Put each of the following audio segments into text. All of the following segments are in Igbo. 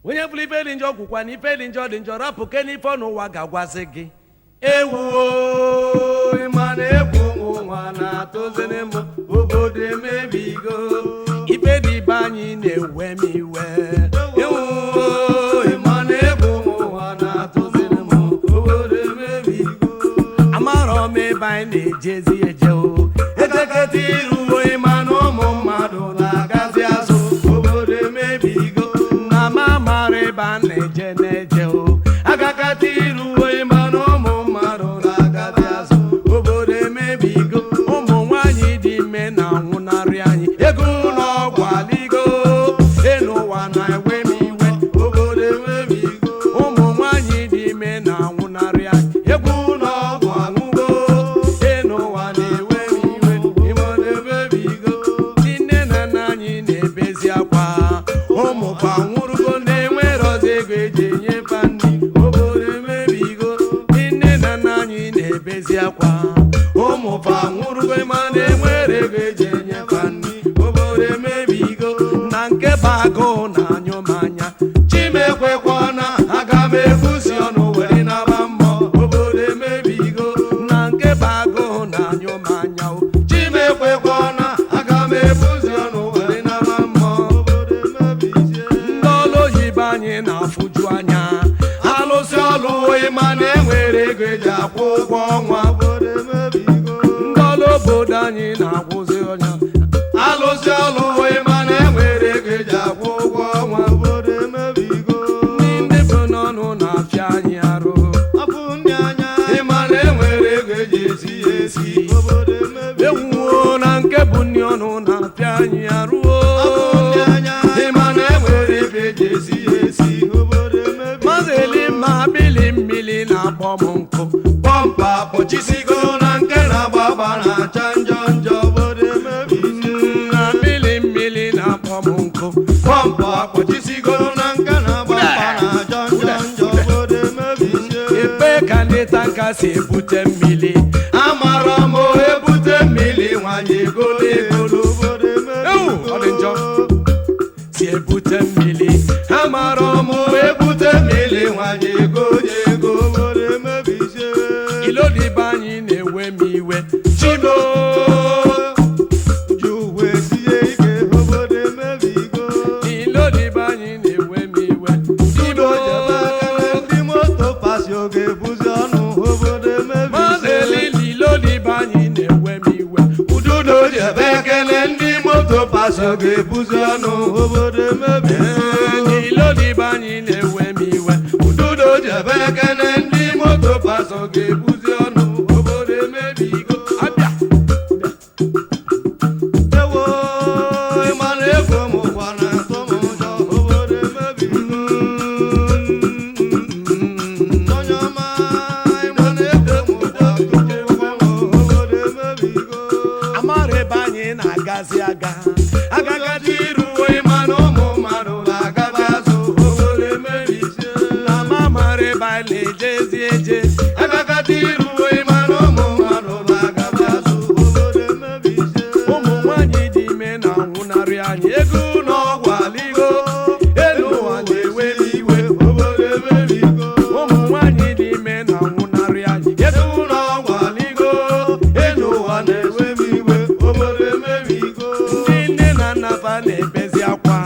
onye bụrụ ife dị njọ gwụkwa na ife dị njọ dị njọ rapụ ke n'ife n'ụwa ga-agwazi gị ewu ịma na egwu ụwa na-atụziri m obodo emebigo ife dị ibe anyị na-ewe m iwe ewu ịma na egwu ụwa na-atụziri m obodo emebigo amarọ m ebe anyị na-ejezi eje o ejeketa iru ịma na ụmụ mmadụ na-agazi azụ obodo emebigo na ma mara ebe a na-eje o agakata iru ịma na ụmụ mmadụ na-agazi azụ obodo emebigo ụmụ nwanyị dị ime na-anwụnarị anyị ego n'ọgwụ aligo elu ụwa na-ewe m iwe obodo emebigo ụmụ nwanyị dị ime na-anwụnarị anyị egwu n'ọgwụ anwụgo elu ụwa na-ewe m iwe obodo emebigo ndị nne na nna anyị na-ebezi akwa ụmụ kwa nwụrụgo na-enwerozi ego eji enyefe nri obodo emebigo ndị nne na nna anyị na-ebezi akwa ụmụ kwa nwụrụgo ma na-enwere ego eji enyefe nri obodo emebigo na nke bụ agụụ na-anyụ m anya chimekwekwana aga m ebusi ọnụ were naba mmụọ obodo emebigo na nke bụ agụụ na-anyụ m anya o chimekwekwana aga m ebusi ọnụ were naba mmụọ obodo emebigo ndị ọlụ oyibo anyị na-afụju anya alụsị ọlụ ịma na enwere ego eji akwụ ụgwọ ọnwa obodo emebigo ndị ọlụ obodo anyị na-akwụzi ọnya alụsị ọlụ ịma na enwere ego eji akwụ ụgwọ ọnwa obodo emebigo ndị bụ n'ọnụ na-afịa anyị arụ ịma na enwere ego eji esi ya esi obodo emebigo ewuo na nke bụ nri ọnụ na-afịa anyị arụ ịma na enwere ego eji esi ya esi obodo emebigo mazeli ma bili mmiri na-akpọ m nkụ pọmpa kpọchisigo na nke na-agba agba na-acha njọ njọ obodo emebigo na bili mmiri na-akpọ m nkụ pọmpa kpọchisigo na nke na-agba agba na-acha njọ njọ obodo emebigo ebe ka ndị tanka si ebute mmiri amara m ebute mmiri nwanyị egolo egolo obodo emebigo ọ dị njọ si ebute mmiri amara m ebute mmiri nwanyị egolo ego obodo emebigo ilodibe anyị na-ewe m iwe chibo juwe sie ike obodo emebigo ilodibe anyị na-ewe m iwe chibo ndị moto pasi oge ebuzi ọnụ obodo emebigo mazeli ilodibe anyị na-ewe m iwe ududo jebe ekele ndị moto pasi oge ebuzi ọnụ obodo emebigo ilodibe anyị na-ewe m iwe ududo jebe ekele ndị moto pasi oge ebuzi ọnụ obodo emebigo abịa ewo ịmana ego m ụkwa na-atọ m ụjọ obodo emebigo Ojonma ịmana ego m ụkwa tụkwa m obodo emebigo amara ebe anyị na-agazi aga agagadi iru ịmana ụmụ mmadụ na-agazi azụ obodo emebigo na ma mara ebe anyị na-ejezi eje agagadi iru ịmana ụmụ mmadụ na-agazi azụ obodo emebigo ụmụ nwanyị dị ime na-anwụnarị anyị ego n'ọgwụ aligo elu ụwa na-ewe m iwe obodo emebigo ụmụ nwanyị dị ime na-anwụnarị anyị ego n'ọgwụ aligo elu ụwa na-ewe m iwe obodo emebigo ndị nne na nna fa na-ebezi akwa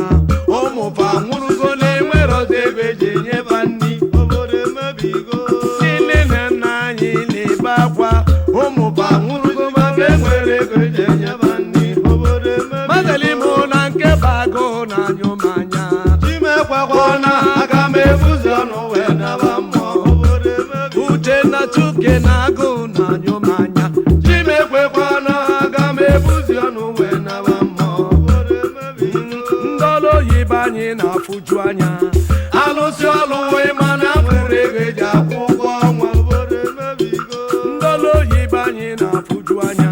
ụmụ fa nwụrụgo na-enwerozi ego eji enyefe nri obodo emebigo ndị nne na nna anyị na-ebe akwa ụmụ fa nwụrụgo maka enwere ego eji enyefe nri obodo emebigo mazeli mụ na nke bụ agụụ na-anyụ m anya chimekwekwana aga m ebuzi ọnụ wee naba mmụọ obodo emebigo uche na chuke na agụụ na-anyụ m anya chimekwekwana aga m ebuzi ọnụ wee naba mmụọ obodo emebigo ndị ọlụ oyibo anyị na-afụju anya alụsị ọlụ ịma na nwere ego eji akwụ ụgwọ ọnwa obodo emebigo ndị ọlụ oyibo anyị na-afụju anya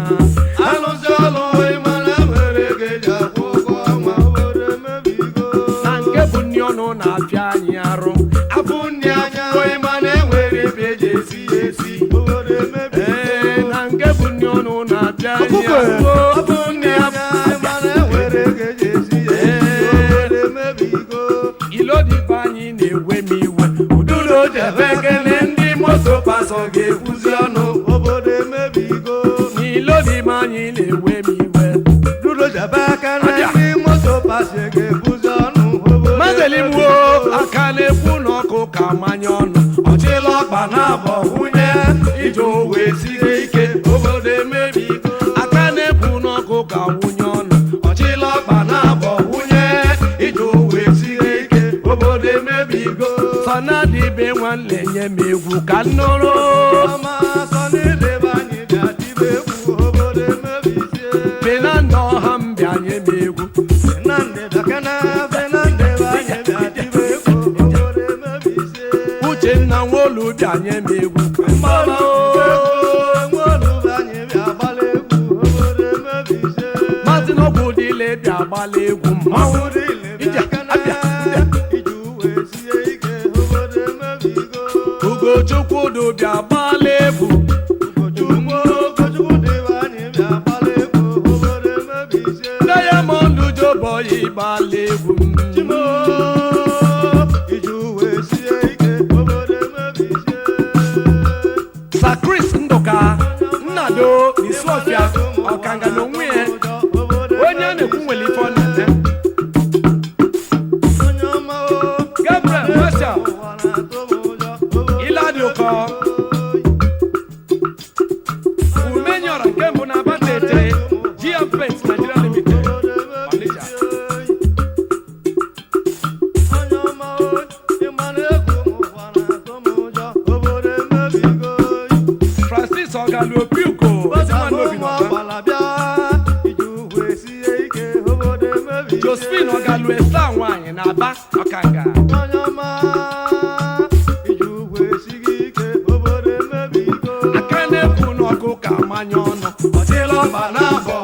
alụsị ọlụ ịma na nwere ego eji akwụ ụgwọ ọnwa obodo emebigo na nke bụ nri ọnụ na-afịa anyị arụ abụ nri anya ịma na enwere ebe eji esi ya esi obodo emebigo na nke bụ nri ọnụ na-afịa anyị arụ abụ nri anya ịma na enwere ego eji esi ya esi obodo emebigo ilodi anyị na-ewe m iwe ududo jebe ekele ndị moto pasọ ga-ekwuzi ọnụ obodo emebigo n'ilodi anyị na-ewe m iwe ududo jebe ekele ndị moto pasọ ga-ekwuzi ọnụ mazelimwo aka na-ekwu n'ọkụ ka manye ọnụ ọchịla ọkpa na-abọ nwunye ije owe siri ike obodo emebigo aka na-ekwu n'ọkụ ka nwunye ọnụ ọchịla ọkpa na-abọ nwunye ije owe siri ike obodo emebigo sọnadịbe nwanne nye m egwu ka nnụrụ ọma sọnidebe anyị bịa tibe egwu obodo emebizie penanda ọha m bịa nye m egwu Fernande dakana Fernandebe anyị bịa tibe egwu obodo emebizie Uchenna Nwolu bịa nye m egwu mama Nwolube anyị bịa gbala egwu obodo emebizie Maazị Ogudile bịa gbala egwu mmanwụ Ogudile bịa kana iji uwe sie ike obodo emebigo Ugochukwu bịa gbala egwu Ugochukwu dịbe anyị bịa gbala egwu obodo emebizie Diamond Joboy gbala egwu Chimo iji uwe sie ike obodo emebizie Sakris Ndụka Nnado Isofia Ọkanga n'onwe ya onye a na-ekwu nwere ife ọ na-ete Gabriel Marshall Iladi Ụkọ Umenyora nke mbụ na Abatete GM Paints Nigeria Limited Onitsha Francis Ogalu Opiuko Josephine Ogalu Esa nwanyị na Aba Ọkanga aka na-ekwu n'ọkụ ka manye ọnụ ọchịla ọba na-abọ